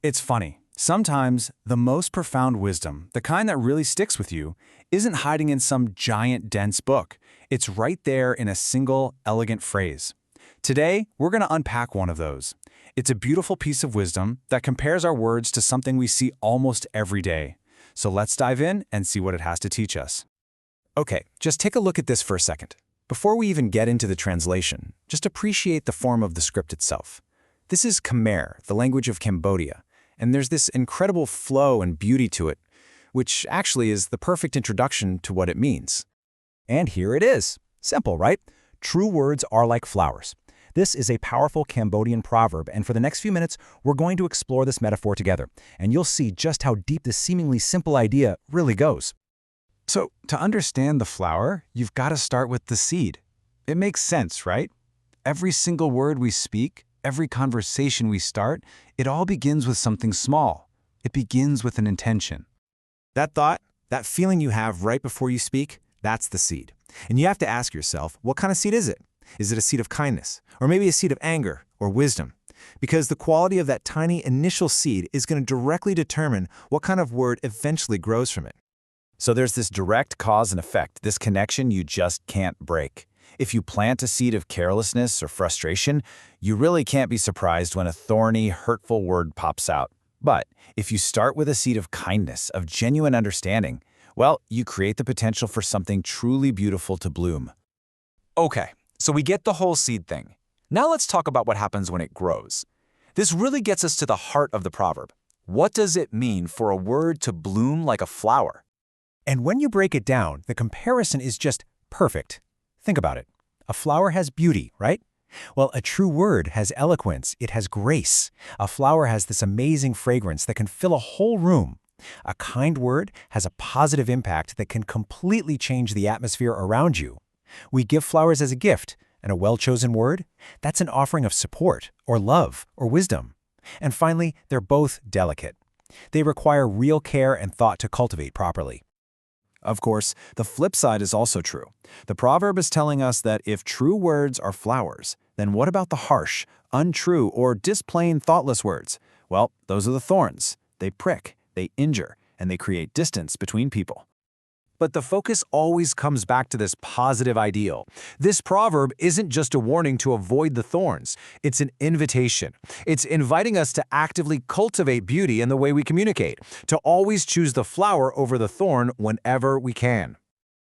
It's funny. Sometimes the most profound wisdom, the kind that really sticks with you, isn't hiding in some giant, dense book. It's right there in a single, elegant phrase. Today, we're going to unpack one of those. It's a beautiful piece of wisdom that compares our words to something we see almost every day. So let's dive in and see what it has to teach us. Okay, just take a look at this for a second. Before we even get into the translation, just appreciate the form of the script itself. This is Khmer, the language of Cambodia, and there's this incredible flow and beauty to it, which actually is the perfect introduction to what it means. And here it is. Simple, right? True words are like flowers. This is a powerful Cambodian proverb, and for the next few minutes, we're going to explore this metaphor together, and you'll see just how deep this seemingly simple idea really goes. So, to understand the flower, you've got to start with the seed. It makes sense, right? Every single word we speak, every conversation we start, it all begins with something small. It begins with an intention. That thought, that feeling you have right before you speak, that's the seed. And you have to ask yourself, what kind of seed is it? Is it a seed of kindness? Or maybe a seed of anger or wisdom? Because the quality of that tiny initial seed is going to directly determine what kind of word eventually grows from it. So there's this direct cause and effect, this connection you just can't break. If you plant a seed of carelessness or frustration, you really can't be surprised when a thorny, hurtful word pops out. But if you start with a seed of kindness, of genuine understanding, well, you create the potential for something truly beautiful to bloom. Okay, so we get the whole seed thing. Now let's talk about what happens when it grows. This really gets us to the heart of the proverb. What does it mean for a word to bloom like a flower? And when you break it down, the comparison is just perfect. Think about it. A flower has beauty, right? Well, a true word has eloquence, it has grace. A flower has this amazing fragrance that can fill a whole room. A kind word has a positive impact that can completely change the atmosphere around you. We give flowers as a gift, and a well-chosen word, that's an offering of support, or love, or wisdom. And finally, they're both delicate. They require real care and thought to cultivate properly. Of course, the flip side is also true. The proverb is telling us that if true words are flowers, then what about the harsh, untrue, or displain thoughtless words? Well, those are the thorns. They prick, they injure, and they create distance between people. But the focus always comes back to this positive ideal. This proverb isn't just a warning to avoid the thorns. It's an invitation. It's inviting us to actively cultivate beauty in the way we communicate, to always choose the flower over the thorn whenever we can.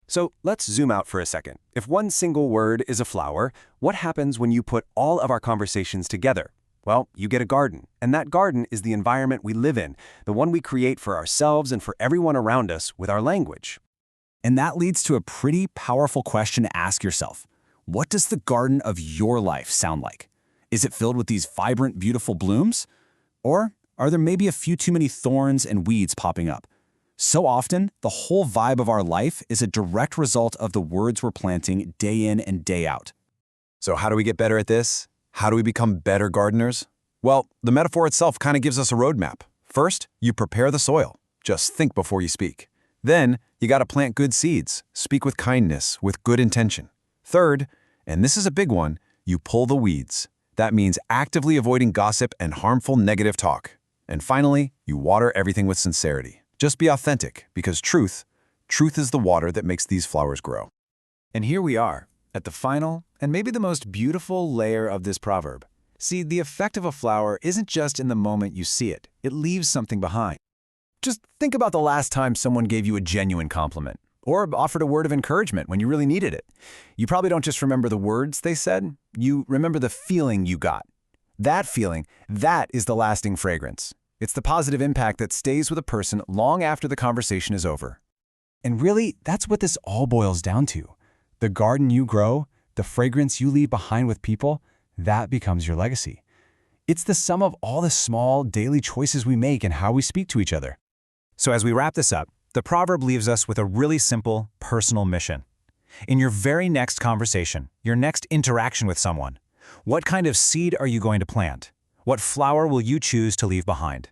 So let's zoom out for a second. If one single word is a flower, what happens when you put all of our conversations together? Well, you get a garden, and that garden is the environment we live in, the one we create for ourselves and for everyone around us with our language. And that leads to a pretty powerful question to ask yourself. What does the garden of your life sound like? Is it filled with these vibrant, beautiful blooms? Or are there maybe a few too many thorns and weeds popping up? So often, the whole vibe of our life is a direct result of the words we're planting day in and day out. So how do we get better at this? How do we become better gardeners? Well, the metaphor itself kind of gives us a roadmap. First, you prepare the soil. Just think before you speak. Then, you got to plant good seeds, speak with kindness, with good intention. Third, and this is a big one, you pull the weeds. That means actively avoiding gossip and harmful negative talk. And finally, you water everything with sincerity. Just be authentic, because truth is the water that makes these flowers grow. And here we are, at the final and maybe the most beautiful layer of this proverb. See, the effect of a flower isn't just in the moment you see it. It leaves something behind. Just think about the last time someone gave you a genuine compliment or offered a word of encouragement when you really needed it. You probably don't just remember the words they said, you remember the feeling you got. That feeling, that is the lasting fragrance. It's the positive impact that stays with a person long after the conversation is over. And really, that's what this all boils down to. The garden you grow, the fragrance you leave behind with people, that becomes your legacy. It's the sum of all the small, daily choices we make and how we speak to each other. So as we wrap this up, the proverb leaves us with a really simple, personal mission. In your very next conversation, your next interaction with someone, what kind of seed are you going to plant? What flower will you choose to leave behind?